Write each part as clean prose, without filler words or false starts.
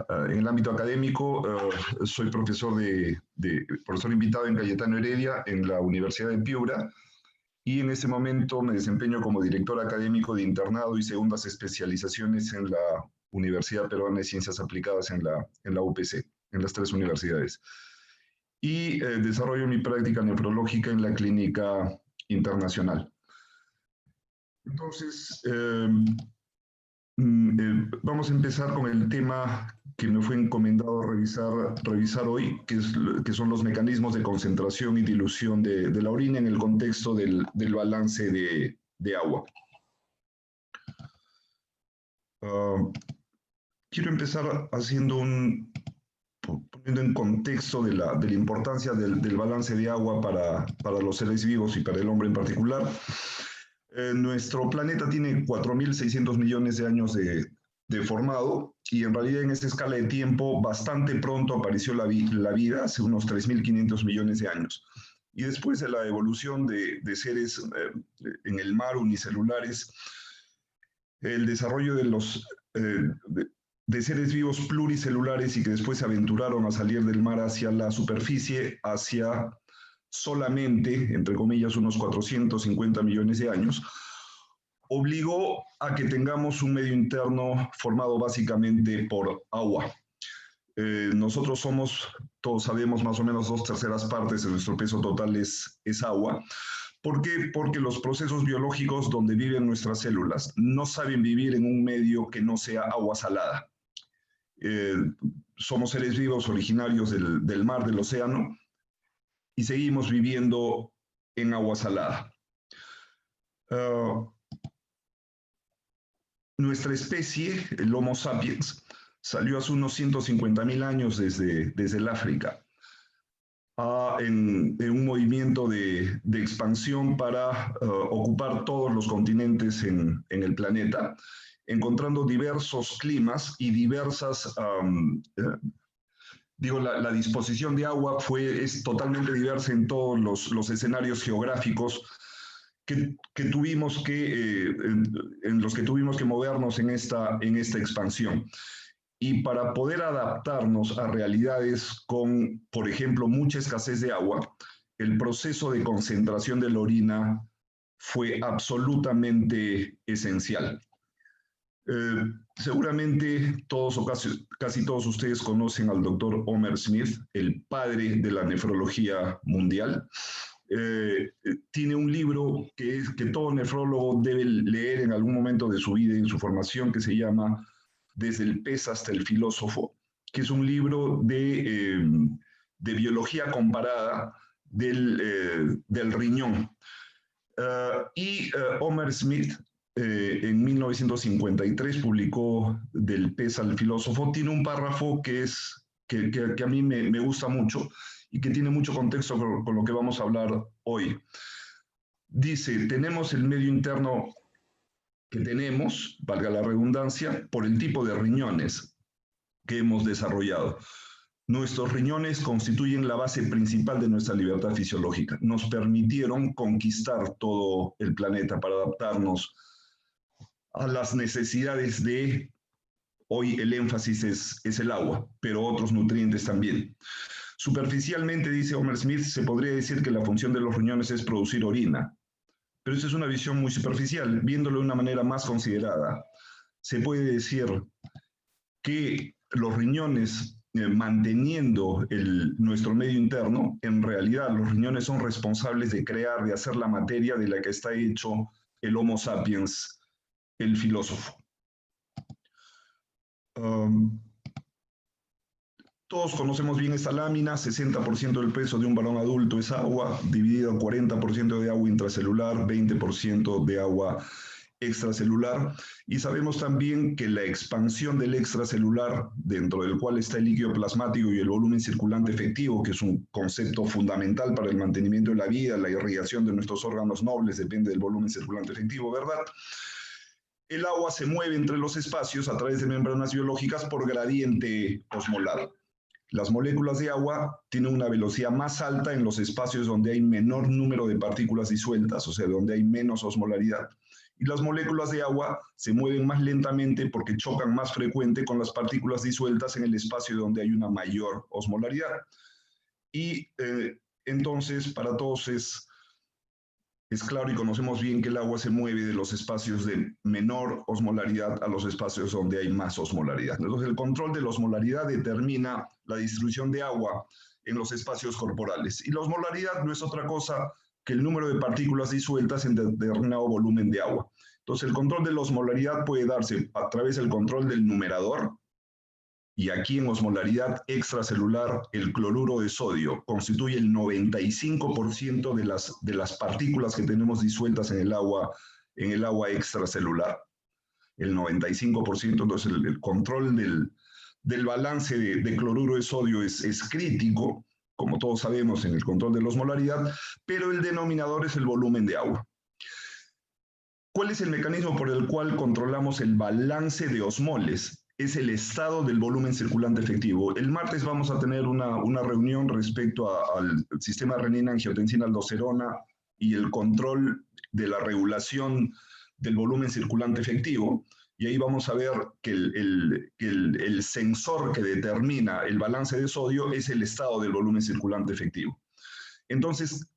en el ámbito académico, soy profesor invitado en Cayetano Heredia en la Universidad de Piura y en este momento me desempeño como director académico de internado y segundas especializaciones en la Universidad Peruana de Ciencias Aplicadas en la UPC, en las tres universidades. Y desarrollo mi práctica nefrológica en la clínica internacional. Entonces, vamos a empezar con el tema que me fue encomendado revisar hoy, que son los mecanismos de concentración y dilución de la orina en el contexto del balance de agua. Quiero empezar poniendo en contexto de la importancia del balance de agua para los seres vivos y para el hombre en particular. Nuestro planeta tiene 4.600 millones de años de formado y en realidad en esa escala de tiempo bastante pronto apareció la vida, hace unos 3.500 millones de años. Y después de la evolución de seres en el mar unicelulares, el desarrollo de seres vivos pluricelulares y que después se aventuraron a salir del mar hacia la superficie, hacia solamente, entre comillas, unos 450 millones de años, obligó a que tengamos un medio interno formado básicamente por agua. Nosotros todos sabemos, más o menos 2/3 partes de nuestro peso total es agua. ¿Por qué? Porque los procesos biológicos donde viven nuestras células no saben vivir en un medio que no sea agua salada. Somos seres vivos originarios del mar, del océano, y seguimos viviendo en agua salada. Nuestra especie, el Homo sapiens, salió hace unos 150.000 años desde el África, en un movimiento de expansión para ocupar todos los continentes en el planeta, encontrando diversos climas y diversas... la disposición de agua es totalmente diversa en todos los escenarios geográficos en los que tuvimos que movernos en esta expansión. Y para poder adaptarnos a realidades con, por ejemplo, mucha escasez de agua, el proceso de concentración de la orina fue absolutamente esencial. Seguramente todos o casi todos ustedes conocen al doctor Homer Smith, el padre de la nefrología mundial. Tiene un libro que todo nefrólogo debe leer en algún momento de su vida y en su formación, que se llama Desde el pez hasta el filósofo, que es un libro de biología comparada del riñón. Homer Smith en 1953 publicó Del pez al filósofo. Tiene un párrafo que a mí me gusta mucho y que tiene mucho contexto con lo que vamos a hablar hoy. Dice, tenemos el medio interno que tenemos, valga la redundancia, por el tipo de riñones que hemos desarrollado. Nuestros riñones constituyen la base principal de nuestra libertad fisiológica. Nos permitieron conquistar todo el planeta para adaptarnos a las necesidades hoy el énfasis es el agua, pero otros nutrientes también. Superficialmente, dice Homer Smith, se podría decir que la función de los riñones es producir orina, pero esa es una visión muy superficial. Viéndolo de una manera más considerada, se puede decir que los riñones, manteniendo nuestro medio interno, en realidad los riñones son responsables de crear, de hacer la materia de la que está hecho el Homo sapiens, el filósofo. Todos conocemos bien esta lámina. 60% del peso de un varón adulto es agua, dividido en 40% de agua intracelular, 20% de agua extracelular. Y sabemos también que la expansión del extracelular, dentro del cual está el líquido plasmático y el volumen circulante efectivo, que es un concepto fundamental para el mantenimiento de la vida, la irrigación de nuestros órganos nobles, depende del volumen circulante efectivo, ¿verdad? El agua se mueve entre los espacios a través de membranas biológicas por gradiente osmolar. Las moléculas de agua tienen una velocidad más alta en los espacios donde hay menor número de partículas disueltas, o sea, donde hay menos osmolaridad, y las moléculas de agua se mueven más lentamente porque chocan más frecuente con las partículas disueltas en el espacio donde hay una mayor osmolaridad. Y entonces para todos es claro y conocemos bien que el agua se mueve de los espacios de menor osmolaridad a los espacios donde hay más osmolaridad. Entonces el control de la osmolaridad determina la distribución de agua en los espacios corporales. Y la osmolaridad no es otra cosa que el número de partículas disueltas en determinado volumen de agua. Entonces el control de la osmolaridad puede darse a través del control del numerador, y aquí en osmolaridad extracelular, el cloruro de sodio constituye el 95% de las partículas que tenemos disueltas en el agua extracelular. El 95%, entonces el control del balance de cloruro de sodio es crítico, como todos sabemos, en el control de la osmolaridad, pero el denominador es el volumen de agua. ¿Cuál es el mecanismo por el cual controlamos el balance de osmoles? Es el estado del volumen circulante efectivo. El martes vamos a tener una reunión respecto al sistema renina-angiotensina-aldosterona y el control de la regulación del volumen circulante efectivo. Y ahí vamos a ver que el sensor que determina el balance de sodio es el estado del volumen circulante efectivo. Entonces,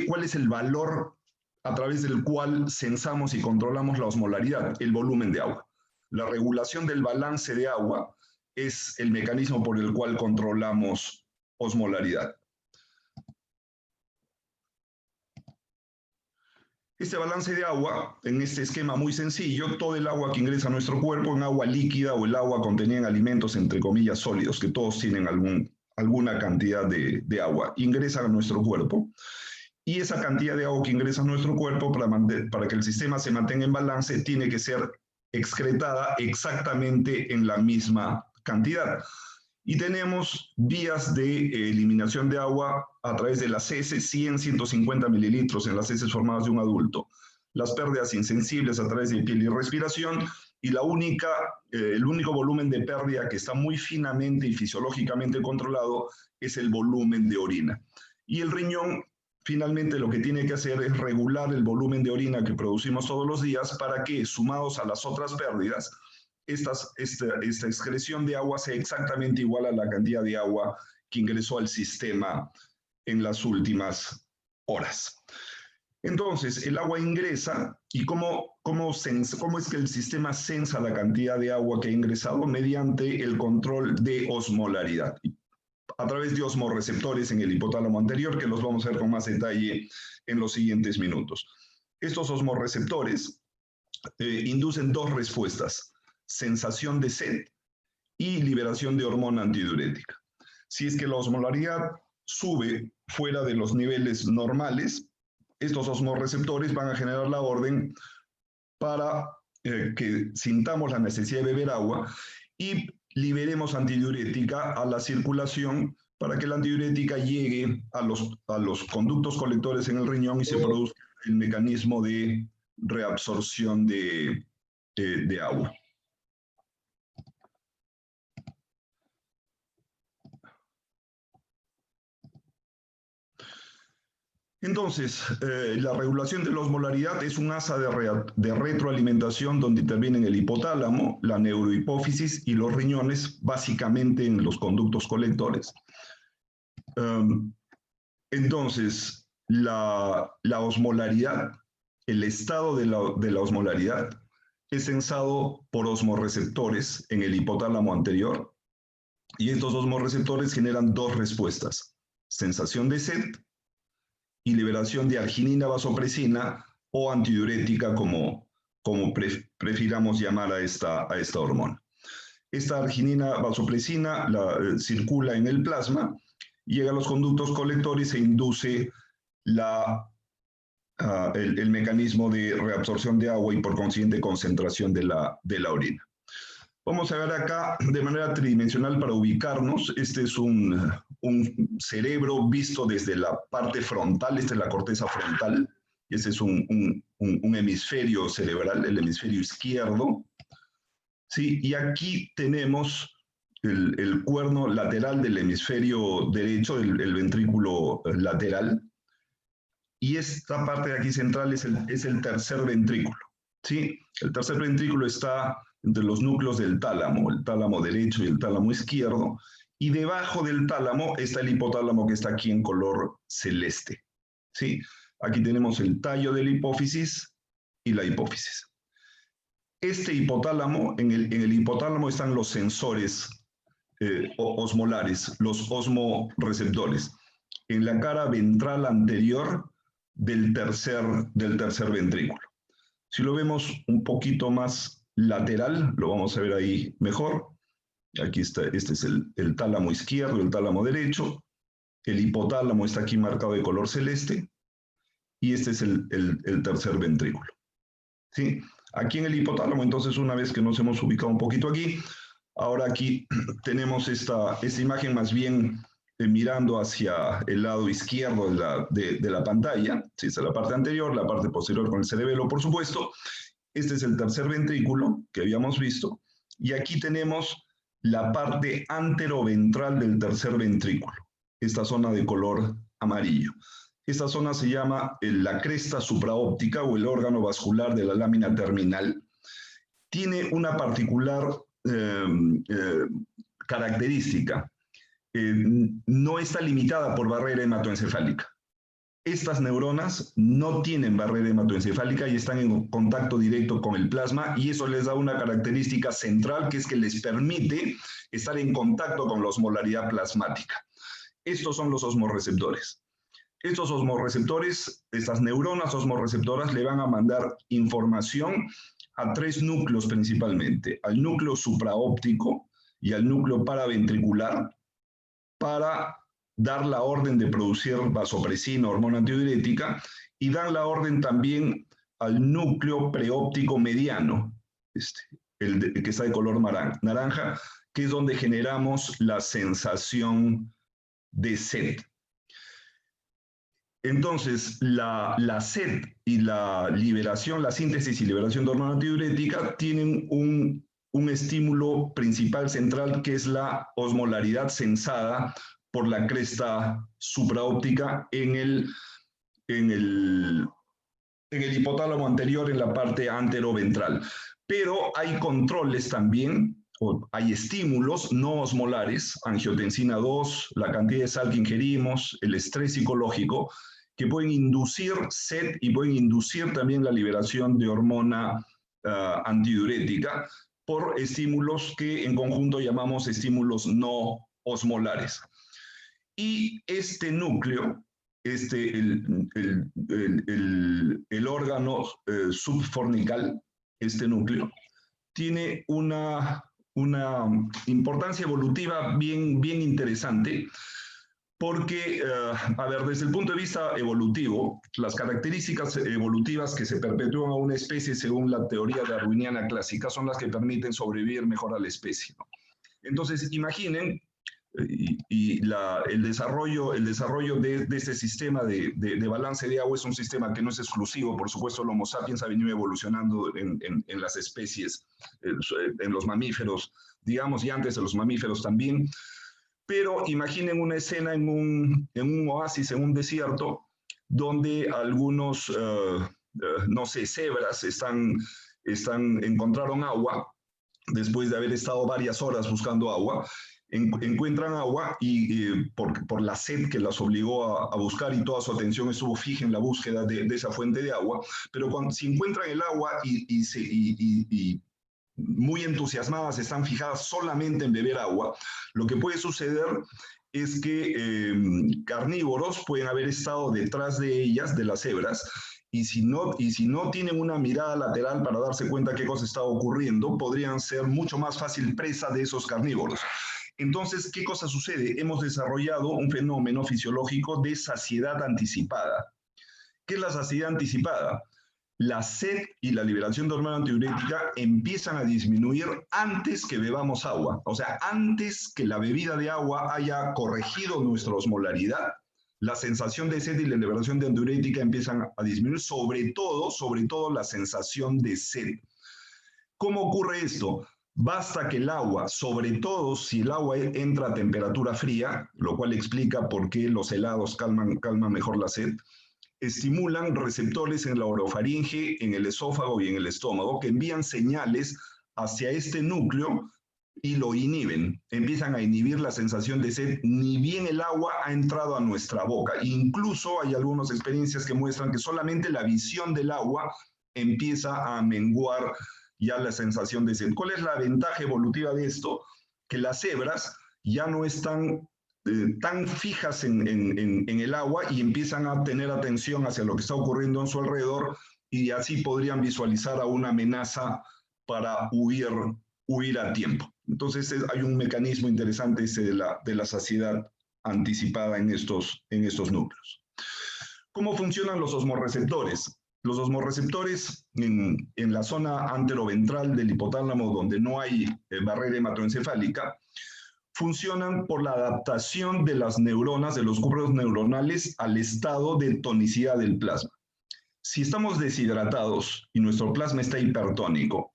¿cuál es el valor a través del cual sensamos y controlamos la osmolaridad? El volumen de agua. La regulación del balance de agua es el mecanismo por el cual controlamos osmolaridad. Este balance de agua, en este esquema muy sencillo, todo el agua que ingresa a nuestro cuerpo en agua líquida o el agua contenida en alimentos, entre comillas, sólidos, que todos tienen alguna cantidad de agua, ingresa a nuestro cuerpo. Y esa cantidad de agua que ingresa a nuestro cuerpo, para que el sistema se mantenga en balance, tiene que ser excretada exactamente en la misma cantidad. Y tenemos vías de eliminación de agua a través de las heces, 100, 150 mililitros en las heces formadas de un adulto. Las pérdidas insensibles a través de piel y respiración, y el único volumen de pérdida que está muy finamente y fisiológicamente controlado es el volumen de orina. Y el riñón finalmente lo que tiene que hacer es regular el volumen de orina que producimos todos los días para que, sumados a las otras pérdidas, esta excreción de agua sea exactamente igual a la cantidad de agua que ingresó al sistema en las últimas horas. Entonces, el agua ingresa, ¿y cómo es que el sistema sensa la cantidad de agua que ha ingresado? Mediante el control de osmolaridad, a través de osmorreceptores en el hipotálamo anterior, que los vamos a ver con más detalle en los siguientes minutos. Estos osmorreceptores inducen dos respuestas: sensación de sed y liberación de hormona antidiurética. Si es que la osmolaridad sube fuera de los niveles normales, estos osmorreceptores van a generar la orden para que sintamos la necesidad de beber agua y liberemos antidiurética a la circulación para que la antidiurética llegue a los conductos colectores en el riñón y se produzca el mecanismo de reabsorción de agua. Entonces, la regulación de la osmolaridad es un asa de retroalimentación donde intervienen el hipotálamo, la neurohipófisis y los riñones, básicamente en los conductos colectores. Entonces, la osmolaridad, el estado de la osmolaridad, es sensado por osmorreceptores en el hipotálamo anterior, y estos osmorreceptores generan dos respuestas: sensación de sed y liberación de arginina vasopresina o antidiurética, como prefiramos llamar a esta hormona. Esta arginina vasopresina circula en el plasma, llega a los conductos colectores e induce el mecanismo de reabsorción de agua y por consiguiente concentración de la orina. Vamos a ver acá de manera tridimensional para ubicarnos. Este es un cerebro visto desde la parte frontal. Esta es la corteza frontal. Este es un hemisferio cerebral, el hemisferio izquierdo. ¿Sí? Y aquí tenemos el cuerno lateral del hemisferio derecho, el ventrículo lateral. y esta parte de aquí central es el tercer ventrículo, ¿sí? El tercer ventrículo está entre los núcleos del tálamo, el tálamo derecho y el tálamo izquierdo, y debajo del tálamo está el hipotálamo que está aquí en color celeste, ¿sí? Aquí tenemos el tallo de la hipófisis y la hipófisis. Este hipotálamo, en el hipotálamo están los sensores osmolares, los osmoreceptores, en la cara ventral anterior del tercer ventrículo. Si lo vemos un poquito más lateral, lo vamos a ver ahí mejor. Aquí está, este es el tálamo izquierdo, el tálamo derecho. El hipotálamo está aquí marcado de color celeste. Y este es el tercer ventrículo, ¿sí? Aquí en el hipotálamo, entonces, una vez que nos hemos ubicado un poquito aquí, ahora aquí tenemos esta imagen más bien mirando hacia el lado izquierdo de la pantalla. ¿Sí? Esta es la parte anterior, la parte posterior con el cerebelo, por supuesto. Este es el tercer ventrículo que habíamos visto. Y aquí tenemos la parte anteroventral del tercer ventrículo, esta zona de color amarillo. Esta zona se llama la cresta supraóptica o el órgano vascular de la lámina terminal. Tiene una particular característica. No está limitada por barrera hematoencefálica. Estas neuronas no tienen barrera hematoencefálica y están en contacto directo con el plasma, y eso les da una característica central, que es que les permite estar en contacto con la osmolaridad plasmática. Estos son los osmorreceptores. Estos osmorreceptores, estas neuronas osmorreceptoras, le van a mandar información a tres núcleos principalmente: al núcleo supraóptico y al núcleo paraventricular, para dar la orden de producir vasopresina, hormona antidiurética, y dan la orden también al núcleo preóptico mediano, que está de color naranja, que es donde generamos la sensación de sed. Entonces, la sed y la liberación, la síntesis y liberación de hormona antidiurética tienen un estímulo principal central, que es la osmolaridad sensada por la cresta supraóptica en el hipotálamo anterior, en la parte anteroventral. Pero hay controles también, o hay estímulos no osmolares, angiotensina 2, la cantidad de sal que ingerimos, el estrés psicológico, que pueden inducir sed y pueden inducir también la liberación de hormona antidiurética por estímulos que en conjunto llamamos estímulos no osmolares. Y este núcleo, el órgano subfornical, este núcleo, tiene una importancia evolutiva bien interesante, porque, a ver, desde el punto de vista evolutivo, las características evolutivas que se perpetúan a una especie según la teoría darwiniana clásica son las que permiten sobrevivir mejor a la especie, ¿no? Entonces, imaginen, el desarrollo de este sistema de balance de agua es un sistema que no es exclusivo. Por supuesto, el Homo sapiens ha venido evolucionando en las especies, en los mamíferos, digamos, y antes de los mamíferos también. Pero imaginen una escena en un oasis, en un desierto, donde algunos, no sé, cebras encontraron agua después de haber estado varias horas buscando agua. Encuentran agua y por la sed que las obligó a buscar, y toda su atención estuvo fija en la búsqueda de esa fuente de agua. Pero si encuentran el agua y muy entusiasmadas están fijadas solamente en beber agua, lo que puede suceder es que carnívoros pueden haber estado detrás de ellas, de las cebras, y si no tienen una mirada lateral para darse cuenta qué cosa está ocurriendo, podrían ser mucho más fácil presa de esos carnívoros. Entonces, ¿qué cosa sucede? Hemos desarrollado un fenómeno fisiológico de saciedad anticipada. ¿Qué es la saciedad anticipada? La sed y la liberación de hormona antidiurética empiezan a disminuir antes que bebamos agua. O sea, antes que la bebida de agua haya corregido nuestra osmolaridad, la sensación de sed y la liberación de antidiurética empiezan a disminuir, sobre todo la sensación de sed. ¿Cómo ocurre esto? Basta que el agua, sobre todo si el agua entra a temperatura fría, lo cual explica por qué los helados calman mejor la sed. estimulan receptores en la orofaringe, en el esófago y en el estómago que envían señales hacia este núcleo y lo inhiben, empiezan a inhibir la sensación de sed, ni bien el agua ha entrado a nuestra boca. Incluso hay algunas experiencias que muestran que solamente la visión del agua empieza a menguar ya la sensación de sed. ¿Cuál es la ventaja evolutiva de esto? Que las cebras ya no están tan fijas en el agua y empiezan a tener atención hacia lo que está ocurriendo en su alrededor y así podrían visualizar a una amenaza para huir a tiempo. Entonces hay un mecanismo interesante de la saciedad anticipada en estos núcleos. ¿Cómo funcionan los osmorreceptores? Los osmorreceptores en la zona anteroventral del hipotálamo, donde no hay barrera hematoencefálica, funcionan por la adaptación de las neuronas, de los grupos neuronales, al estado de tonicidad del plasma. Si estamos deshidratados y nuestro plasma está hipertónico,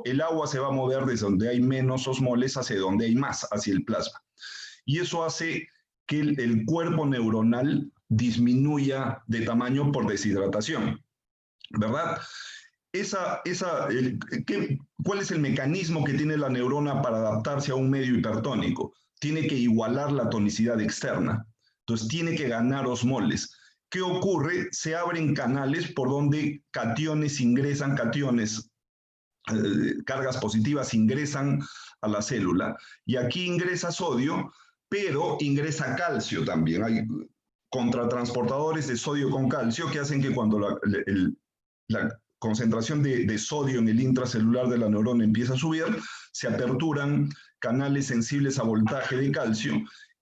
el agua se va a mover desde donde hay menos osmoles hacia donde hay más, hacia el plasma. Y eso hace que el cuerpo neuronal disminuya de tamaño por deshidratación, ¿verdad? ¿Cuál es el mecanismo que tiene la neurona para adaptarse a un medio hipertónico? Tiene que igualar la tonicidad externa. Entonces tiene que ganar osmoles. ¿Qué ocurre? Se abren canales por donde cationes ingresan, cargas positivas ingresan a la célula. Y aquí ingresa sodio, pero ingresa calcio también. Hay contratransportadores de sodio con calcio que hacen que cuando la concentración de sodio en el intracelular de la neurona empieza a subir, se aperturan canales sensibles a voltaje de calcio.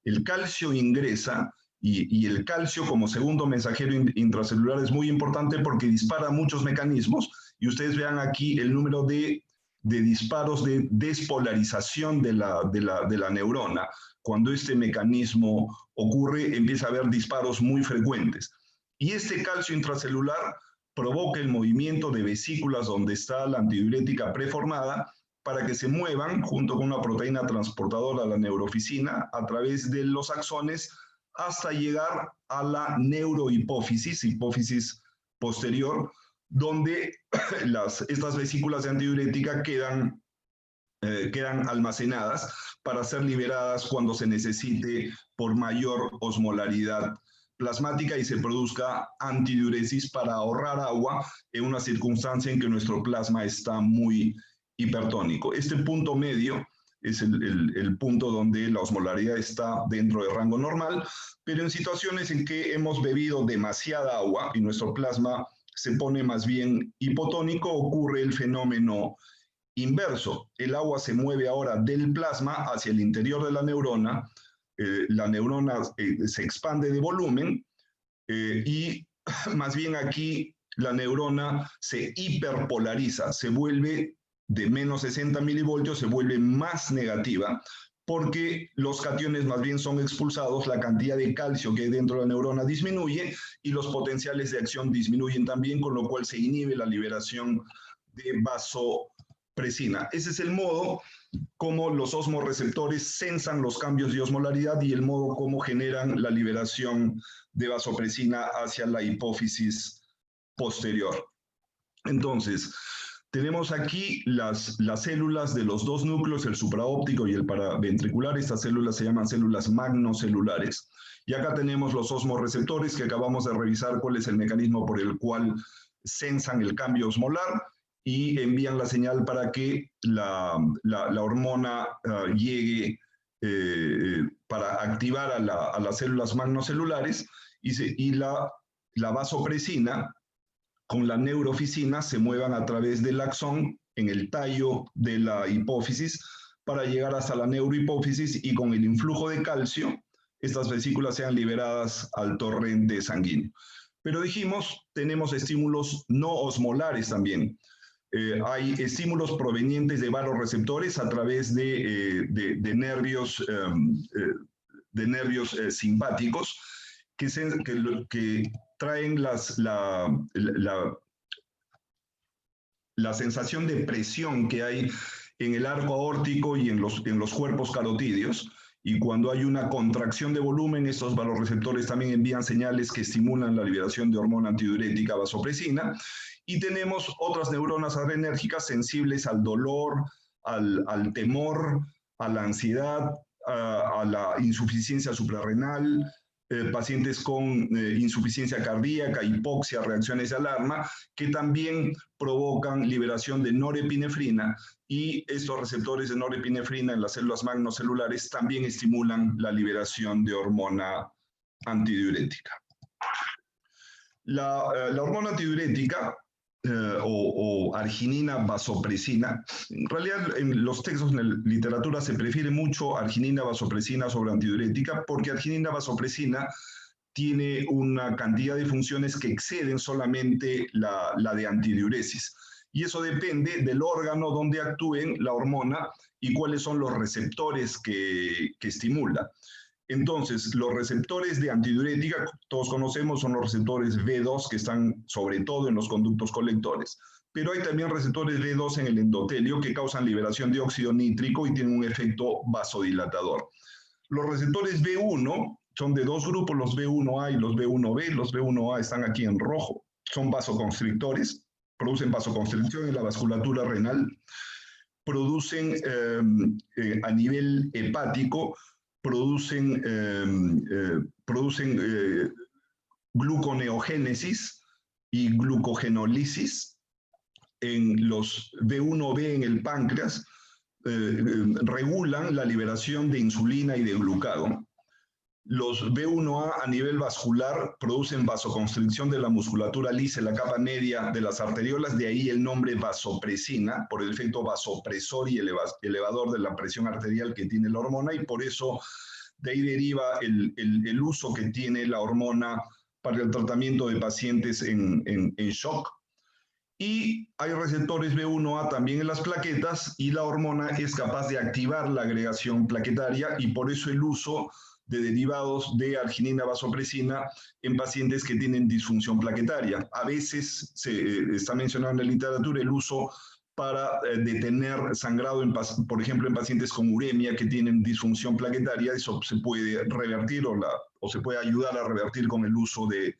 El calcio ingresa y el calcio como segundo mensajero intracelular es muy importante porque dispara muchos mecanismos y ustedes vean aquí el número de disparos de despolarización de la neurona. Cuando este mecanismo ocurre, empieza a haber disparos muy frecuentes. Y este calcio intracelular provoca el movimiento de vesículas donde está la antidiurética preformada para que se muevan junto con una proteína transportadora a la neurofisina a través de los axones hasta llegar a la neurohipófisis, hipófisis posterior, donde estas vesículas de antidiurética quedan almacenadas para ser liberadas cuando se necesite por mayor osmolaridad plasmática y se produzca antidiuresis para ahorrar agua en una circunstancia en que nuestro plasma está muy hipertónico. Este punto medio es el punto donde la osmolaridad está dentro del rango normal, pero en situaciones en que hemos bebido demasiada agua y nuestro plasma se pone más bien hipotónico, ocurre el fenómeno inverso. El agua se mueve ahora del plasma hacia el interior de la neurona se expande de volumen y más bien aquí la neurona se hiperpolariza, se vuelve de menos 60 milivoltios, se vuelve más negativa porque los cationes más bien son expulsados, la cantidad de calcio que hay dentro de la neurona disminuye y los potenciales de acción disminuyen también, con lo cual se inhibe la liberación de vasopresina. Ese es el modo como los osmorreceptores sensan los cambios de osmolaridad y el modo como generan la liberación de vasopresina hacia la hipófisis posterior. Entonces, tenemos aquí las células de los dos núcleos, el supraóptico y el paraventricular. Estas células se llaman células magnocelulares. Y acá tenemos los osmorreceptores que acabamos de revisar cuál es el mecanismo por el cual sensan el cambio osmolar y envían la señal para que la hormona llegue para activar a las células magnocelulares y la vasopresina con la neurofisina se muevan a través del axón en el tallo de la hipófisis para llegar hasta la neurohipófisis y con el influjo de calcio estas vesículas sean liberadas al torrente sanguíneo. Pero dijimos, tenemos estímulos no osmolares también. Hay estímulos provenientes de vasoreceptores a través de nervios simpáticos que traen la sensación de presión que hay en el arco aórtico y en los cuerpos carotídeos. y cuando hay una contracción de volumen, estos vasoreceptores también envían señales que estimulan la liberación de hormona antidiurética vasopresina. Y tenemos otras neuronas adrenérgicas sensibles al dolor, al temor, a la ansiedad, a la insuficiencia suprarrenal, pacientes con insuficiencia cardíaca, hipoxia, reacciones de alarma, que también provocan liberación de norepinefrina, y estos receptores de norepinefrina en las células magnocelulares también estimulan la liberación de hormona antidiurética. La hormona antidiurética o arginina vasopresina, en realidad en los textos, en la literatura se prefiere mucho arginina vasopresina sobre antidiurética, porque arginina vasopresina tiene una cantidad de funciones que exceden solamente la de antidiuresis. Y eso depende del órgano donde actúen la hormona y cuáles son los receptores que estimula. Entonces, los receptores de antidiurética, todos conocemos, son los receptores V2 que están sobre todo en los conductos colectores, pero hay también receptores V2 en el endotelio que causan liberación de óxido nítrico y tienen un efecto vasodilatador. Los receptores V1 son de dos grupos, los V1A y los V1B. Los V1A están aquí en rojo, son vasoconstrictores, producen vasoconstricción en la vasculatura renal, producen a nivel hepático, producen gluconeogénesis y glucogenólisis. En los B1B en el páncreas regulan la liberación de insulina y de glucagón. Los B1A a nivel vascular producen vasoconstricción de la musculatura lisa en la capa media de las arteriolas, de ahí el nombre vasopresina, por el efecto vasopresor y elevador de la presión arterial que tiene la hormona, y por eso de ahí deriva el uso que tiene la hormona para el tratamiento de pacientes en shock. Y hay receptores B1A también en las plaquetas, y la hormona es capaz de activar la agregación plaquetaria, y por eso el uso de derivados de arginina vasopresina en pacientes que tienen disfunción plaquetaria. A veces se está mencionado en la literatura el uso para detener sangrado, por ejemplo, en pacientes con uremia que tienen disfunción plaquetaria. Eso se puede revertir o se puede ayudar a revertir con el uso de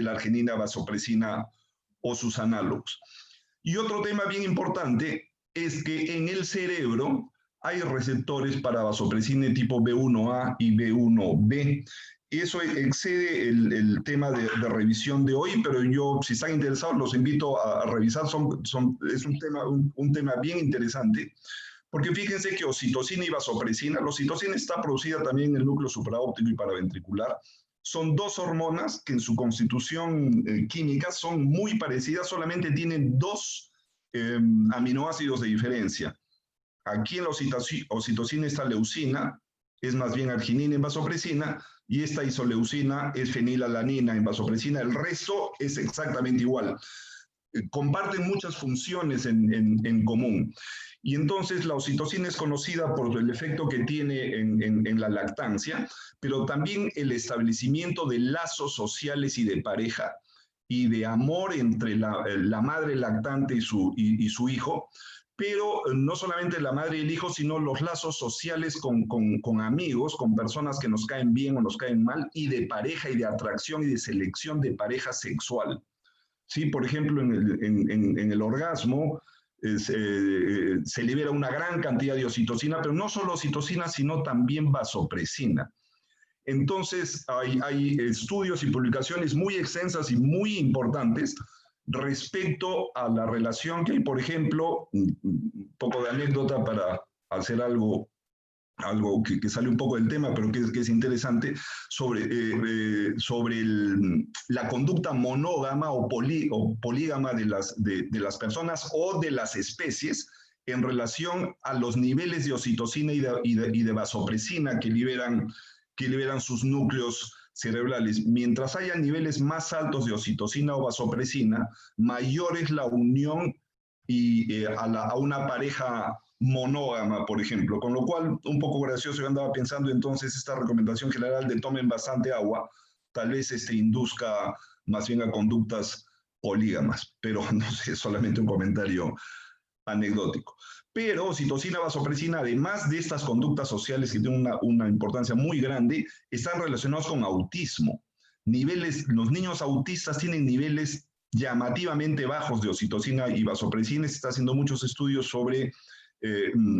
la arginina vasopresina o sus análogos. Y otro tema bien importante es que en el cerebro hay receptores para vasopresina tipo B1A y B1B. Eso excede el tema de revisión de hoy, pero yo, si están interesados, los invito a revisar. Es un tema bien interesante, porque fíjense que oxitocina y vasopresina, la oxitocina está producida también en el núcleo supraóptico y paraventricular. Son dos hormonas que en su constitución química son muy parecidas, solamente tienen dos aminoácidos de diferencia. Aquí en la oxitocina está leucina, es más bien arginina en vasopresina, y esta isoleucina es fenilalanina en vasopresina. El resto es exactamente igual. Comparten muchas funciones en común. Y entonces la oxitocina es conocida por el efecto que tiene en la lactancia, pero también el establecimiento de lazos sociales y de pareja y de amor entre la madre lactante y su hijo, pero no solamente la madre y el hijo, sino los lazos sociales con amigos, con personas que nos caen bien o nos caen mal, y de pareja y de atracción y de selección de pareja sexual. ¿Sí? Por ejemplo, en el orgasmo se libera una gran cantidad de oxitocina, pero no solo oxitocina, sino también vasopresina. Entonces, hay estudios y publicaciones muy extensas y muy importantes respecto a la relación que hay, por ejemplo, un poco de anécdota para hacer algo que sale un poco del tema, pero que es interesante, sobre la conducta monógama o polígama de las personas o de las especies en relación a los niveles de oxitocina y de vasopresina que liberan sus núcleos cerebrales. Mientras haya niveles más altos de oxitocina o vasopresina, mayor es la unión a una pareja monógama, por ejemplo. Con lo cual, un poco gracioso, yo andaba pensando entonces esta recomendación general de tomen bastante agua, tal vez induzca más bien a conductas polígamas, pero no sé, solamente un comentario anecdótico. Pero oxitocina, vasopresina, además de estas conductas sociales que tienen una importancia muy grande, están relacionados con autismo. Los niños autistas tienen niveles llamativamente bajos de oxitocina y vasopresina. Se está haciendo muchos estudios sobre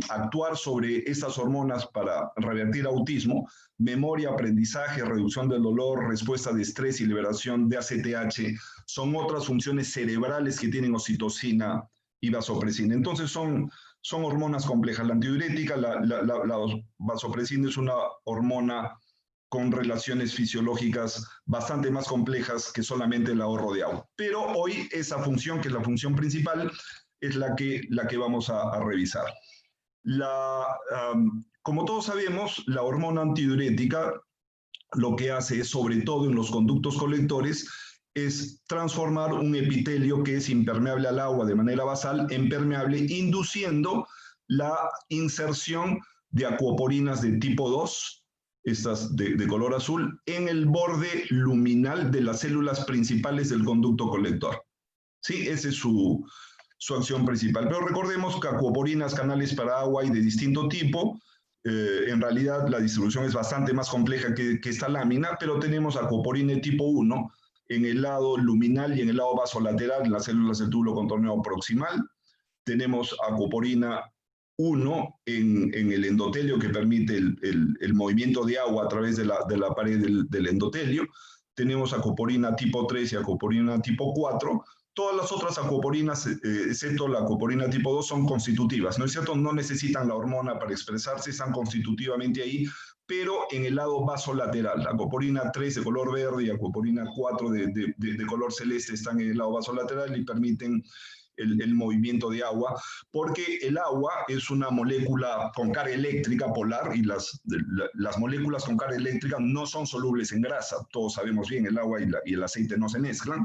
actuar sobre estas hormonas para revertir autismo, memoria, aprendizaje, reducción del dolor, respuesta de estrés y liberación de ACTH, son otras funciones cerebrales que tienen oxitocina y vasopresina. Entonces son hormonas complejas. La antidiurética, la vasopresina es una hormona con relaciones fisiológicas bastante más complejas que solamente el ahorro de agua. Pero hoy esa función, que es la función principal, es la que vamos a revisar. Como todos sabemos, la hormona antidiurética lo que hace es, sobre todo en los conductos colectores, es transformar un epitelio que es impermeable al agua de manera basal en permeable, induciendo la inserción de acuoporinas de tipo 2, estas de color azul, en el borde luminal de las células principales del conducto colector. Sí, esa es su acción principal. Pero recordemos que acuoporinas, canales para agua hay de distinto tipo. En realidad la distribución es bastante más compleja que esta lámina, pero tenemos acuoporina tipo 1 en el lado luminal y en el lado vasolateral, en las células del túbulo contorneado proximal. Tenemos acuoporina 1 en el endotelio, que permite el movimiento de agua a través de la pared del endotelio. Tenemos acuoporina tipo 3 y acuoporina tipo 4. Todas las otras acuoporinas, excepto la acuoporina tipo 2, son constitutivas, ¿no es cierto? No necesitan la hormona para expresarse, están constitutivamente ahí, pero en el lado vasolateral. Acuoporina 3 de color verde y acuoporina 4 de color celeste están en el lado vasolateral y permiten el movimiento de agua, porque el agua es una molécula con carga eléctrica polar y las moléculas con carga eléctrica no son solubles en grasa. Todos sabemos bien, el agua y el aceite no se mezclan.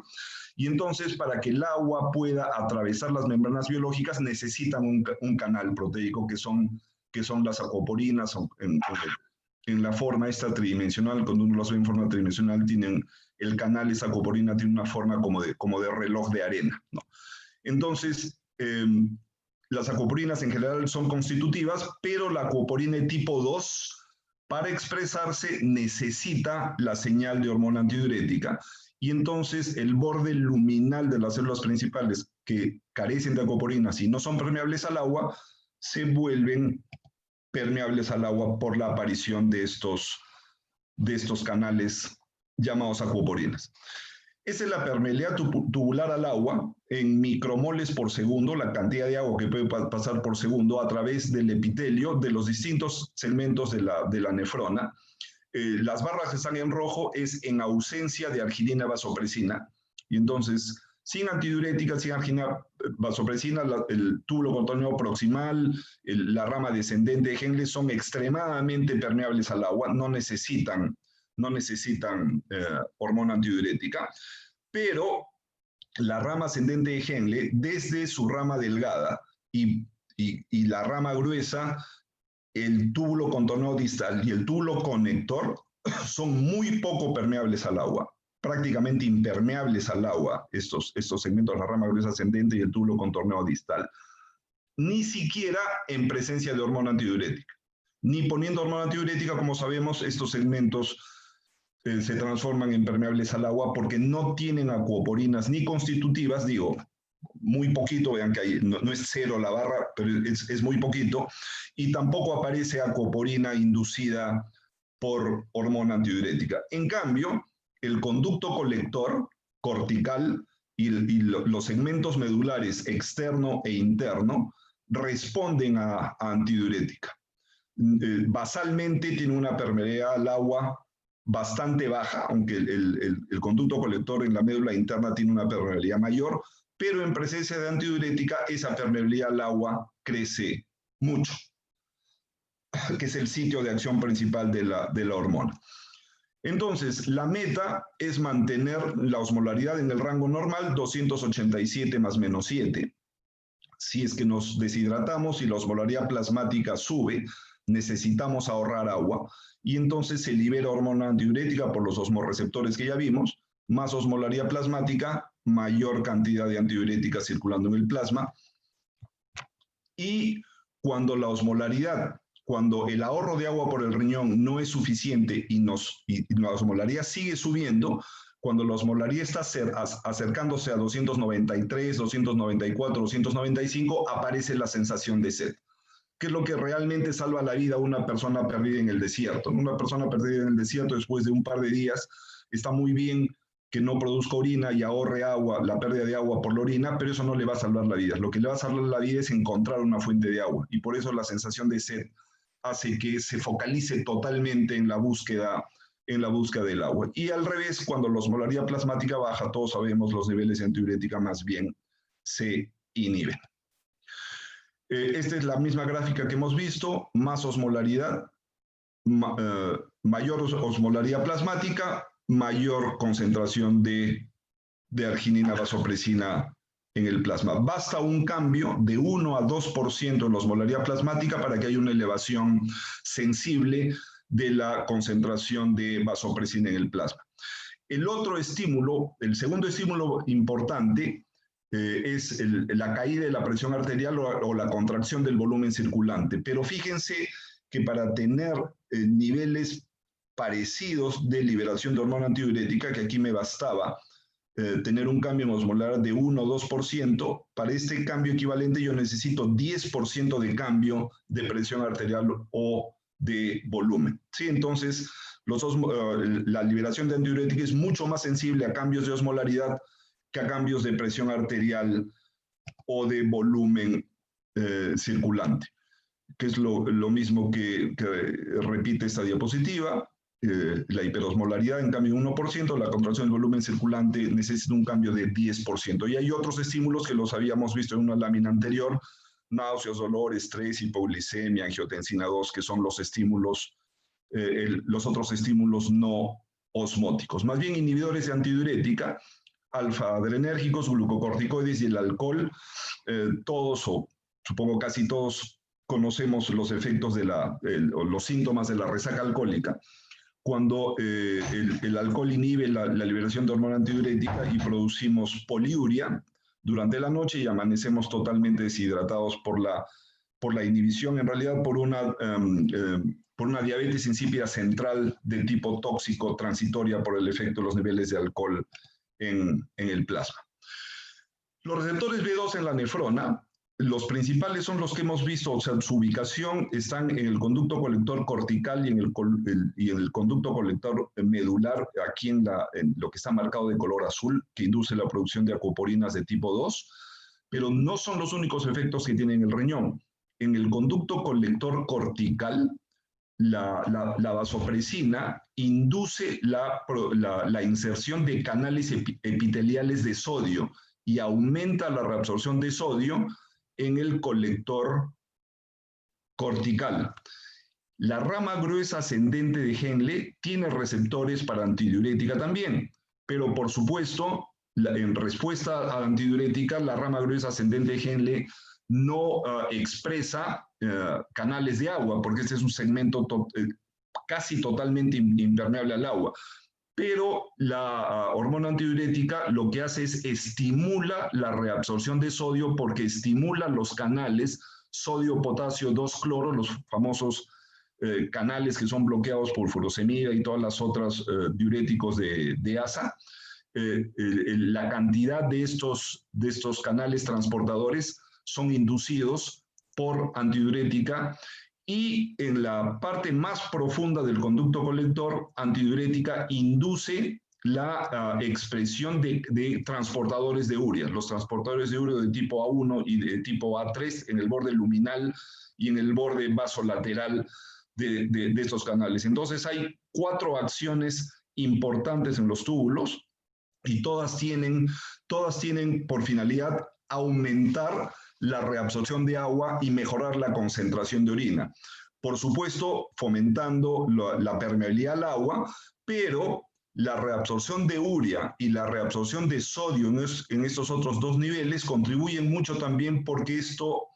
Y entonces, para que el agua pueda atravesar las membranas biológicas, necesitan un canal proteico, que son las acuoporinas en la forma esta tridimensional. Cuando uno las ve en forma tridimensional, tienen el canal, esa acuoporina tiene una forma como de reloj de arena, ¿no? Entonces, las acuoporinas en general son constitutivas, pero la acuoporina tipo 2, para expresarse, necesita la señal de hormona antidiurética. Y entonces el borde luminal de las células principales que carecen de acuoporinas y no son permeables al agua, se vuelven permeables al agua por la aparición de estos canales llamados acuoporinas. Esa es la permeabilidad tubular al agua en micromoles por segundo, la cantidad de agua que puede pasar por segundo a través del epitelio de los distintos segmentos de la nefrona. Las barras que están en rojo es en ausencia de arginina vasopresina. Y entonces, sin antidiurética, sin arginina vasopresina, el túbulo contorneado proximal, la rama descendente de Henle son extremadamente permeables al agua, no necesitan hormona antidiurética. Pero la rama ascendente de Henle, desde su rama delgada y la rama gruesa, el túbulo contorneado distal y el túbulo conector son muy poco permeables al agua, prácticamente impermeables al agua, estos segmentos de la rama gruesa ascendente y el túbulo contorneado distal. Ni siquiera en presencia de hormona antidiurética. Ni poniendo hormona antidiurética, como sabemos, estos segmentos se transforman en permeables al agua porque no tienen acuoporinas ni constitutivas, digo, muy poquito, vean que ahí no es cero la barra, pero es muy poquito, y tampoco aparece acuoporina inducida por hormona antidiurética. En cambio, el conducto colector cortical y los segmentos medulares externo e interno responden a antidiurética. Basalmente tiene una permeabilidad al agua bastante baja, aunque el conducto colector en la médula interna tiene una permeabilidad mayor, pero en presencia de antidiurética esa permeabilidad al agua crece mucho, que es el sitio de acción principal de la hormona. Entonces, la meta es mantener la osmolaridad en el rango normal, 287 más menos 7. Si es que nos deshidratamos y la osmolaridad plasmática sube, necesitamos ahorrar agua, y entonces se libera hormona antidiurética por los osmorreceptores que ya vimos, más osmolaridad plasmática, mayor cantidad de antidiurética circulando en el plasma, Y cuando la osmolaridad, cuando el ahorro de agua por el riñón no es suficiente y la osmolaridad sigue subiendo, cuando la osmolaridad está acercándose a 293, 294, 295, aparece la sensación de sed, que es lo que realmente salva la vida a una persona perdida en el desierto. Una persona perdida en el desierto después de un par de días está muy bien que no produzca orina y ahorre agua, la pérdida de agua por la orina, pero eso no le va a salvar la vida. Lo que le va a salvar la vida es encontrar una fuente de agua, y por eso la sensación de sed hace que se focalice totalmente en la búsqueda del agua. Y al revés, cuando la osmolaridad plasmática baja, todos sabemos, los niveles de antidiurética más bien se inhiben. Esta es la misma gráfica que hemos visto: más osmolaridad, mayor osmolaridad plasmática, mayor concentración de arginina vasopresina en el plasma. Basta un cambio de 1 a 2% en la osmolaridad plasmática para que haya una elevación sensible de la concentración de vasopresina en el plasma. El otro estímulo, el segundo estímulo importante, es la caída de la presión arterial o la contracción del volumen circulante. Pero fíjense que para tener niveles parecidos de liberación de hormona antidiurética, que aquí me bastaba tener un cambio en osmolar de 1 o 2%, para este cambio equivalente yo necesito 10% de cambio de presión arterial o de volumen. ¿Sí? Entonces, la liberación de antidiurética es mucho más sensible a cambios de osmolaridad que a cambios de presión arterial o de volumen circulante, que es lo mismo que repite esta diapositiva. La hiperosmolaridad, en cambio, 1%, la contracción del volumen circulante necesita un cambio de 10%. Y hay otros estímulos que los habíamos visto en una lámina anterior: náuseas, dolor, estrés, hipoglicemia, angiotensina 2, que son los estímulos, los otros estímulos no osmóticos. Más bien, inhibidores de antidiurética, alfa-adrenérgicos, glucocorticoides y el alcohol, todos, o supongo casi todos, conocemos los efectos o los síntomas de la resaca alcohólica, cuando el alcohol inhibe la liberación de hormona antidiurética y producimos poliuria durante la noche y amanecemos totalmente deshidratados por la inhibición, en realidad por una diabetes insípida central de tipo tóxico transitoria por el efecto de los niveles de alcohol en el plasma. Los receptores B2 en la nefrona, los principales son los que hemos visto, o sea, su ubicación están en el conducto colector cortical y en el conducto colector medular, aquí en lo que está marcado de color azul, que induce la producción de acoporinas de tipo 2, pero no son los únicos efectos que tienen el riñón. En el conducto colector cortical, la vasopresina induce la inserción de canales epiteliales de sodio y aumenta la reabsorción de sodio en el colector cortical. La rama gruesa ascendente de Henle tiene receptores para antidiurética también, pero por supuesto, en respuesta a la antidiurética, la rama gruesa ascendente de Henle no expresa canales de agua, porque este es un segmento casi totalmente impermeable al agua. Pero la hormona antidiurética lo que hace es estimula la reabsorción de sodio, porque estimula los canales sodio-potasio 2-cloro, los famosos canales que son bloqueados por furosemida y todas las otras diuréticos de ASA. La cantidad de estos canales transportadores son inducidos por antidiurética, y en la parte más profunda del conducto colector, antidiurética induce la expresión de transportadores de urea. Los transportadores de urea de tipo A1 y de tipo A3 en el borde luminal y en el borde vasolateral de estos canales. Entonces hay 4 acciones importantes en los túbulos, y todas tienen por finalidad aumentar la reabsorción de agua y mejorar la concentración de orina. Por supuesto, fomentando la permeabilidad al agua, pero la reabsorción de urea y la reabsorción de sodio en estos otros 2 niveles contribuyen mucho también, porque esto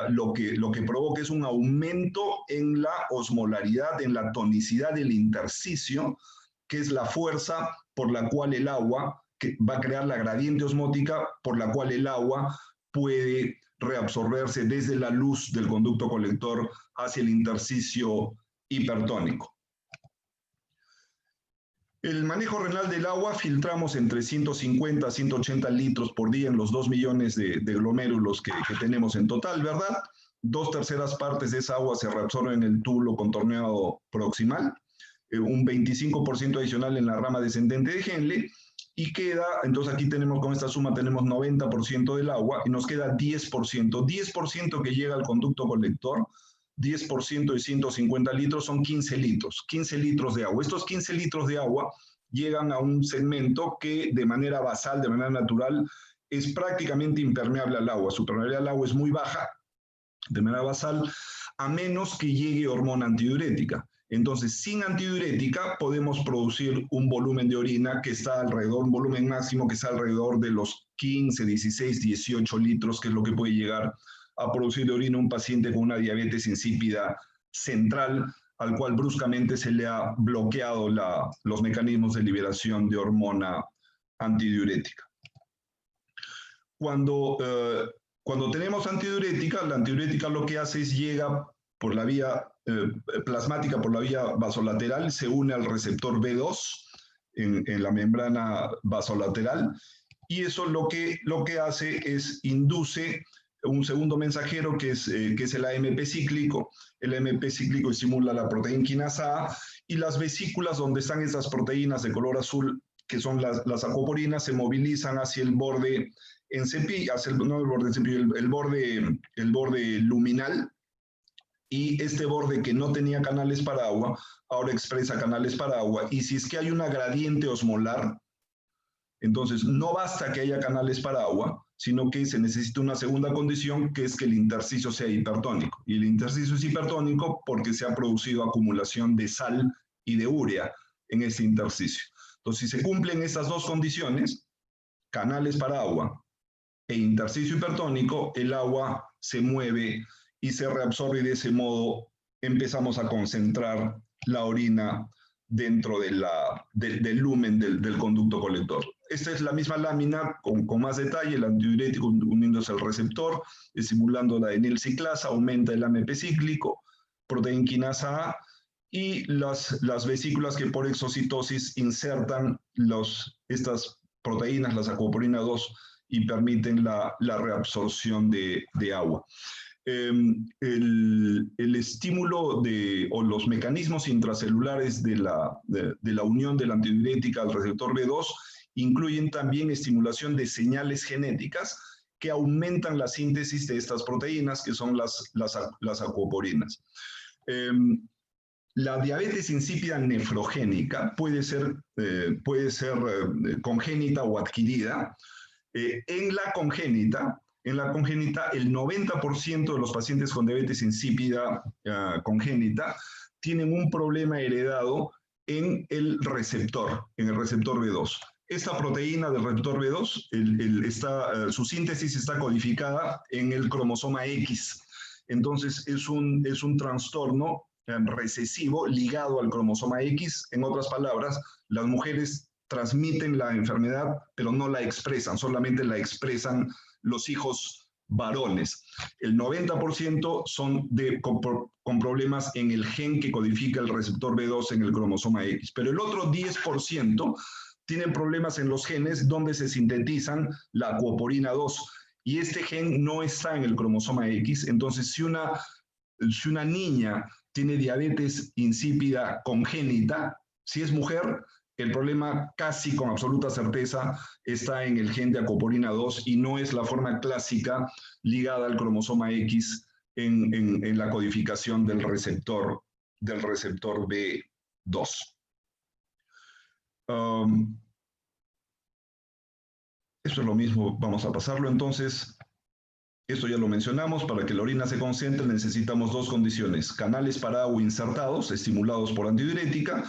lo que provoca es un aumento en la osmolaridad, en la tonicidad del intersticio, que es la fuerza por la cual el agua, que va a crear la gradiente osmótica por la cual el agua puede reabsorberse desde la luz del conducto colector hacia el intersticio hipertónico. El manejo renal del agua, filtramos entre 150 a 180 litros por día en los 2 millones de glomérulos que tenemos en total, ¿verdad? 2/3 partes de esa agua se reabsorben en el túbulo contorneado proximal, un 25% adicional en la rama descendente de Henle, y queda, entonces aquí tenemos, con esta suma tenemos 90% del agua, y nos queda 10% que llega al conducto colector. 10% de 150 litros son 15 litros de agua. Estos 15 litros de agua llegan a un segmento que de manera basal, de manera natural, es prácticamente impermeable al agua. Su permeabilidad al agua es muy baja, de manera basal, a menos que llegue hormona antidiurética. Entonces, sin antidiurética podemos producir un volumen de orina que está alrededor, un volumen máximo que está alrededor de los 15, 16, 18 litros, que es lo que puede llegar a producir de orina un paciente con una diabetes insípida central, al cual bruscamente se le ha bloqueado los mecanismos de liberación de hormona antidiurética. Cuando tenemos antidiurética, la antidiurética lo que hace es llega por la vía plasmática, por la vía vasolateral, se une al receptor B2 en la membrana vasolateral, y eso lo que hace es induce un segundo mensajero que es el AMP cíclico. El AMP cíclico estimula la proteína quinasa A, y las vesículas donde están esas proteínas de color azul, que son las acoporinas, se movilizan hacia el borde en cepillo, el borde luminal, y este borde que no tenía canales para agua, ahora expresa canales para agua, y si es que hay una gradiente osmolar, entonces no basta que haya canales para agua, sino que se necesita una segunda condición, que es que el intersticio sea hipertónico. Y el intersticio es hipertónico porque se ha producido acumulación de sal y de urea en ese intersticio. Entonces, si se cumplen estas dos condiciones, canales para agua e intersticio hipertónico, el agua se mueve y se reabsorbe, y de ese modo empezamos a concentrar la orina dentro del lumen del conducto colector. Esta es la misma lámina con más detalle, el antidiurético uniéndose al receptor, estimulando la adenilciclasa, aumenta el AMP cíclico, proteína quinasa A, y las vesículas que por exocitosis insertan estas proteínas, las acoporinas 2, y permiten la reabsorción de agua. El estímulo o los mecanismos intracelulares de la unión de la antidiurética al receptor B2 incluyen también estimulación de señales genéticas que aumentan la síntesis de estas proteínas, que son las acoporinas. La diabetes insípida nefrogénica puede ser congénita o adquirida. En la congénita, el 90% de los pacientes con diabetes insípida congénita tienen un problema heredado en el receptor B2. Esta proteína del receptor B2, su síntesis está codificada en el cromosoma X. Entonces, es un trastorno recesivo ligado al cromosoma X. En otras palabras, las mujeres transmiten la enfermedad, pero no la expresan, solamente la expresan los hijos varones. El 90% son con problemas en el gen que codifica el receptor B2 en el cromosoma X, pero el otro 10% tienen problemas en los genes donde se sintetizan la acuoporina 2, y este gen no está en el cromosoma X. Entonces, si una niña tiene diabetes insípida congénita, si es mujer, el problema casi con absoluta certeza está en el gen de acuoporina 2 y no es la forma clásica ligada al cromosoma X en la codificación del receptor B2. Eso es lo mismo, vamos a pasarlo entonces. Esto ya lo mencionamos, para que la orina se concentre necesitamos dos condiciones: canales para agua insertados, estimulados por antidiurética,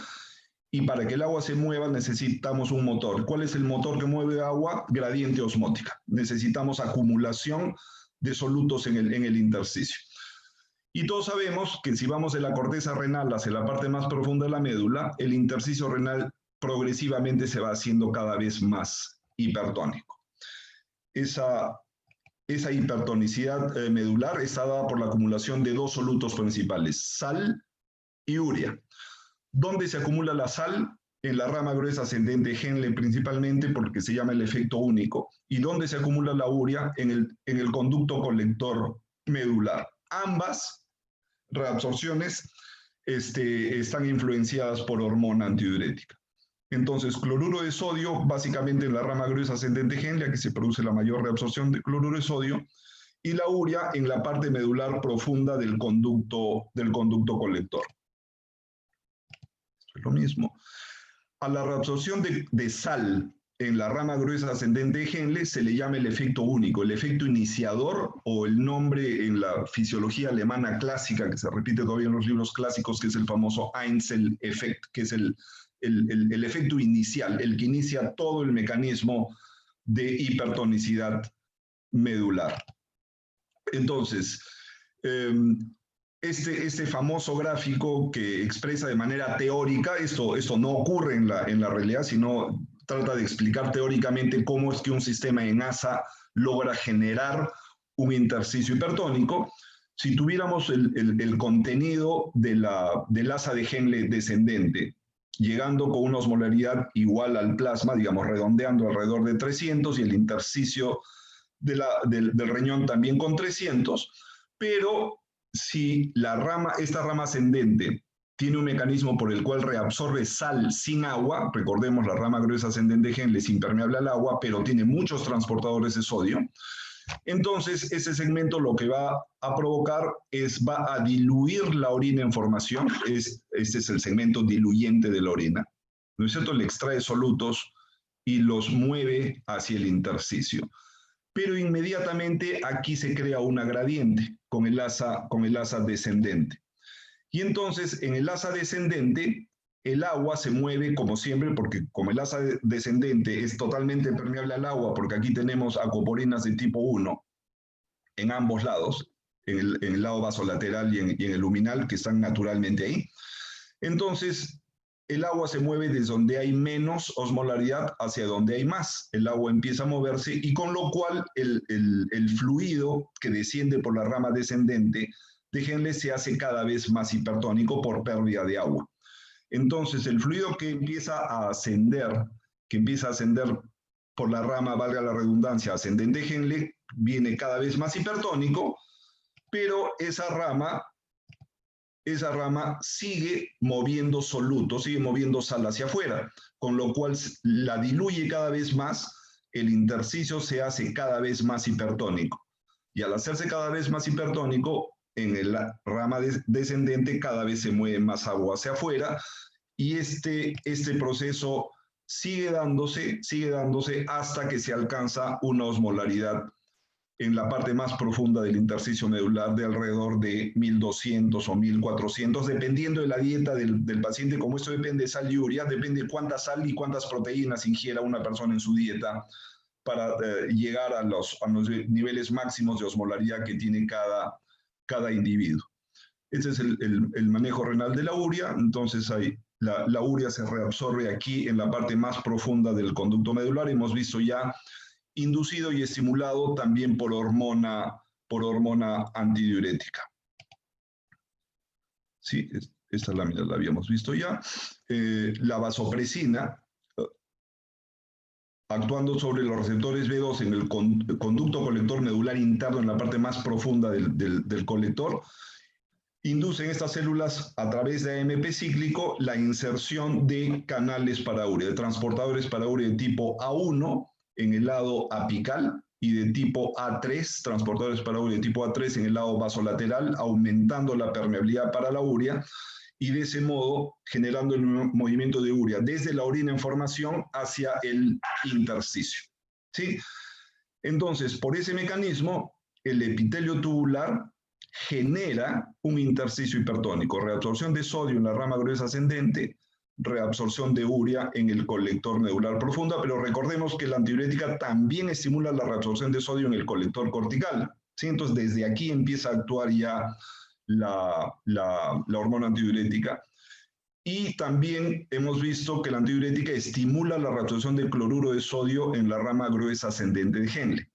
y para que el agua se mueva necesitamos un motor. ¿Cuál es el motor que mueve agua? Gradiente osmótica. Necesitamos acumulación de solutos en el intersticio. Y todos sabemos que si vamos de la corteza renal hacia la parte más profunda de la médula, el intersticio renal progresivamente se va haciendo cada vez más hipertónico. Esa esa hipertonicidad medular está dada por la acumulación de dos solutos principales, sal y urea. ¿Dónde se acumula la sal? En la rama gruesa ascendente Henle principalmente, porque se llama el efecto único. ¿Y dónde se acumula la urea? En el conducto colector medular. Ambas reabsorciones están influenciadas por hormona antidiurética. Entonces, cloruro de sodio, básicamente en la rama gruesa ascendente Henle, aquí se produce la mayor reabsorción de cloruro de sodio, y la urea en la parte medular profunda del conducto colector. Esto es lo mismo. A la reabsorción de sal en la rama gruesa ascendente de Henle se le llama el efecto único, el efecto iniciador, o el nombre en la fisiología alemana clásica, que se repite todavía en los libros clásicos, que es el famoso Einzel-Effekt, que es el efecto inicial, el que inicia todo el mecanismo de hipertonicidad medular. Entonces, este famoso gráfico que expresa de manera teórica, esto no ocurre en la realidad, sino trata de explicar teóricamente cómo es que un sistema en asa logra generar un intersticio hipertónico. Si tuviéramos el contenido del asa de Henle descendente, llegando con una osmolaridad igual al plasma, digamos, redondeando alrededor de 300, y el intersticio del riñón también con 300, pero si esta rama ascendente tiene un mecanismo por el cual reabsorbe sal sin agua, recordemos la rama gruesa ascendente de Henle es impermeable al agua, pero tiene muchos transportadores de sodio, entonces ese segmento lo que va a provocar va a diluir la orina en formación, este es el segmento diluyente de la orina, ¿no es cierto? Le extrae solutos y los mueve hacia el intersticio. Pero inmediatamente aquí se crea una gradiente con el asa descendente. Y entonces en el asa descendente el agua se mueve como siempre, porque como el asa descendente es totalmente permeable al agua, porque aquí tenemos acoporinas de tipo 1 en ambos lados, en el lado vasolateral y en el luminal, que están naturalmente ahí. Entonces el agua se mueve desde donde hay menos osmolaridad hacia donde hay más. El agua empieza a moverse, y con lo cual el fluido que desciende por la rama descendente de Henle se hace cada vez más hipertónico por pérdida de agua. Entonces el fluido que empieza a ascender por la rama, valga la redundancia, ascendente de Henle, viene cada vez más hipertónico, pero esa rama sigue moviendo solutos, sigue moviendo sal hacia afuera, con lo cual la diluye cada vez más, el intersticio se hace cada vez más hipertónico. Y al hacerse cada vez más hipertónico, en la rama descendente cada vez se mueve más agua hacia afuera, y este proceso sigue dándose hasta que se alcanza una osmolaridad en la parte más profunda del intersticio medular de alrededor de 1200 o 1400, dependiendo de la dieta del paciente. Como esto depende de sal y urea, depende de cuánta sal y cuántas proteínas ingiera una persona en su dieta para llegar a los niveles máximos de osmolaridad que tiene cada individuo. Este es el manejo renal de la urea. Entonces la urea se reabsorbe aquí en la parte más profunda del conducto medular. Hemos visto ya inducido y estimulado también por hormona antidiurética. Sí, esta lámina la habíamos visto ya. La vasopresina, actuando sobre los receptores B2 en el conducto colector medular interno, en la parte más profunda del colector, inducen estas células a través de AMP cíclico la inserción de canales para urea, de transportadores para urea de tipo A1 en el lado apical y de tipo A3, transportadores para urea de tipo A3 en el lado vasolateral, aumentando la permeabilidad para la urea, y de ese modo generando el movimiento de urea desde la orina en formación hacia el intersticio. ¿Sí? Entonces, por ese mecanismo, el epitelio tubular genera un intersticio hipertónico, reabsorción de sodio en la rama gruesa ascendente, reabsorción de urea en el colector medular profunda, pero recordemos que la antidiurética también estimula la reabsorción de sodio en el colector cortical, ¿sí? Entonces desde aquí empieza a actuar ya la hormona antidiurética. Y también hemos visto que la antidiurética estimula la reabsorción del cloruro de sodio en la rama gruesa ascendente de Henle.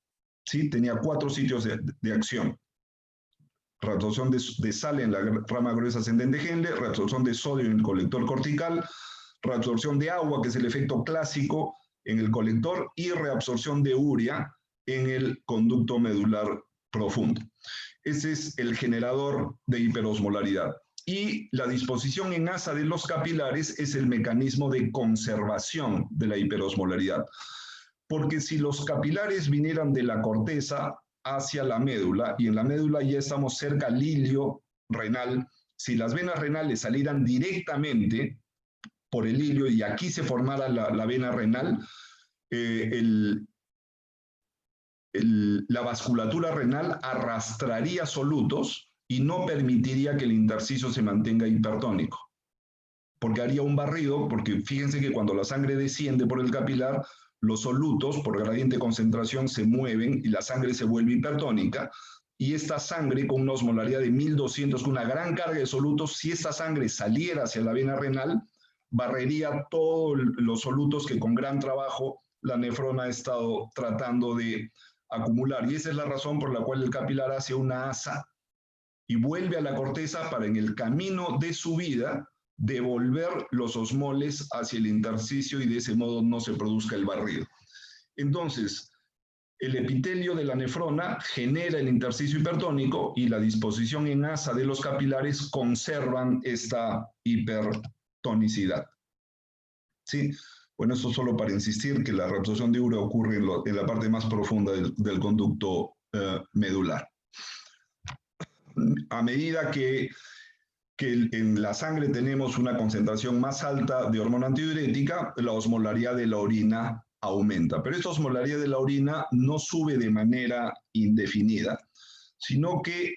¿sí? Tenía 4 sitios de acción. Reabsorción de sal en la rama gruesa ascendente de Henle, reabsorción de sodio en el colector cortical, reabsorción de agua, que es el efecto clásico en el colector, y reabsorción de urea en el conducto medular profundo. Ese es el generador de hiperosmolaridad. Y la disposición en asa de los capilares es el mecanismo de conservación de la hiperosmolaridad. Porque si los capilares vinieran de la corteza hacia la médula, y en la médula ya estamos cerca al hilio renal, si las venas renales salieran directamente por el hilio y aquí se formara la vena renal, la vasculatura renal arrastraría solutos y no permitiría que el intersticio se mantenga hipertónico. Porque haría un barrido, porque fíjense que cuando la sangre desciende por el capilar, los solutos por gradiente de concentración se mueven y la sangre se vuelve hipertónica. Y esta sangre con una osmolaridad de 1200, con una gran carga de solutos, si esta sangre saliera hacia la vena renal, barrería todos los solutos que con gran trabajo la nefrona ha estado tratando de acumular. Y esa es la razón por la cual el capilar hace una asa y vuelve a la corteza para en el camino de su vida devolver los osmoles hacia el intersticio y de ese modo no se produzca el barrido. Entonces, el epitelio de la nefrona genera el intersticio hipertónico y la disposición en asa de los capilares conservan esta hipertonicidad. ¿Sí? Bueno, esto solo para insistir que la reabsorción de urea ocurre en la parte más profunda del conducto medular. A medida que en la sangre tenemos una concentración más alta de hormona antidiurética, la osmolaridad de la orina aumenta. Pero esta osmolaridad de la orina no sube de manera indefinida, sino que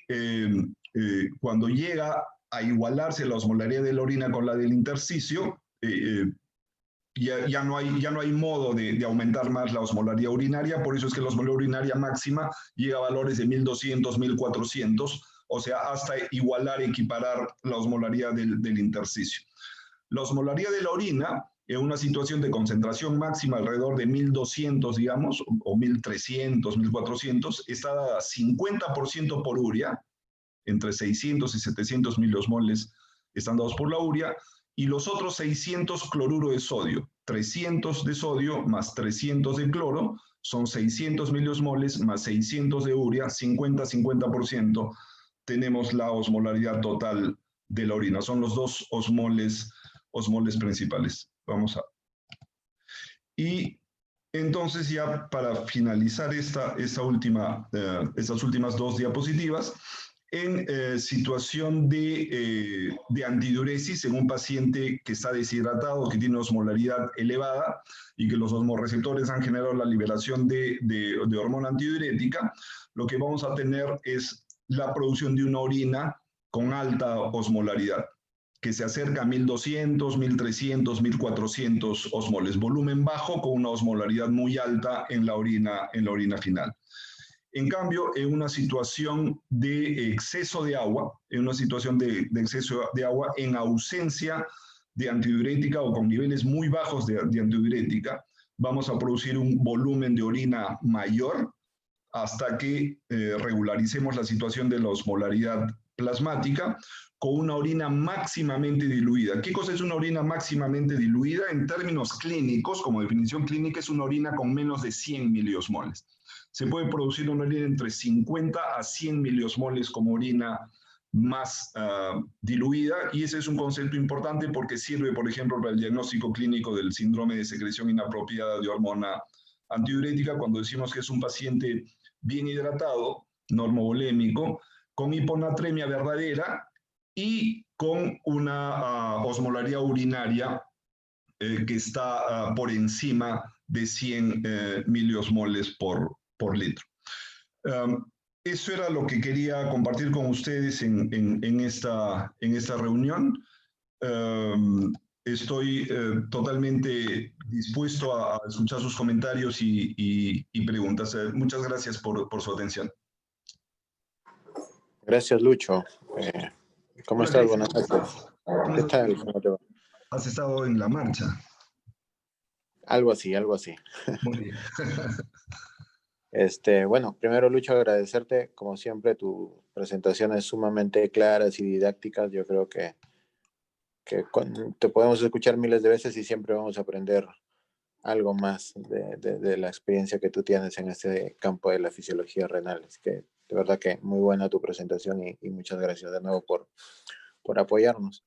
cuando llega a igualarse la osmolaridad de la orina con la del intersticio, ya no hay modo de aumentar más la osmolaridad urinaria, por eso es que la osmolaridad urinaria máxima llega a valores de 1200, 1400, o sea, hasta igualar, equiparar la osmolaridad del intersticio. La osmolaridad de la orina, en una situación de concentración máxima alrededor de 1200, digamos, o 1300, 1400, está dada 50% por urea, entre 600 y 700 miliosmoles están dados por la urea, y los otros 600 cloruro de sodio, 300 de sodio más 300 de cloro, son 600 miliosmoles más 600 de urea, 50-50%, tenemos la osmolaridad total de la orina. Son los dos osmoles principales. Vamos a... Y entonces ya para finalizar estas últimas 2 diapositivas, en situación de antidiuresis en un paciente que está deshidratado, que tiene osmolaridad elevada y que los osmoreceptores han generado la liberación de hormona antidiurética, lo que vamos a tener es la producción de una orina con alta osmolaridad, que se acerca a 1200, 1300, 1400 osmoles, volumen bajo con una osmolaridad muy alta en la orina final. En cambio, en una situación de exceso de agua, en ausencia de antidiurética o con niveles muy bajos de antidiurética, vamos a producir un volumen de orina mayor hasta que regularicemos la situación de la osmolaridad plasmática con una orina máximamente diluida. ¿Qué cosa es una orina máximamente diluida? En términos clínicos, como definición clínica, es una orina con menos de 100 miliosmoles. Se puede producir una orina entre 50 a 100 miliosmoles como orina más diluida, y ese es un concepto importante porque sirve, por ejemplo, para el diagnóstico clínico del síndrome de secreción inapropiada de hormona antidiurética, cuando decimos que es un paciente bien hidratado, normovolémico, con hiponatremia verdadera y con una osmolaridad urinaria que está por encima de 100 miliosmoles por litro. Eso era lo que quería compartir con ustedes en esta reunión. Estoy totalmente dispuesto a escuchar sus comentarios y preguntas. Muchas gracias por su atención. Gracias, Lucho. ¿Cómo estás? Buenas noches. ¿Qué tal? ¿Cómo te va? ¿Has estado en la marcha? Algo así, algo así. Muy bien. Bueno, primero, Lucho, agradecerte. Como siempre, tu presentación es sumamente claras y didácticas. Yo creo que te podemos escuchar miles de veces y siempre vamos a aprender algo más de la experiencia que tú tienes en este campo de la fisiología renal. Es que de verdad que muy buena tu presentación y muchas gracias de nuevo por apoyarnos.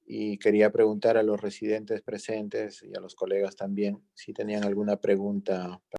Y quería preguntar a los residentes presentes y a los colegas también si tenían alguna pregunta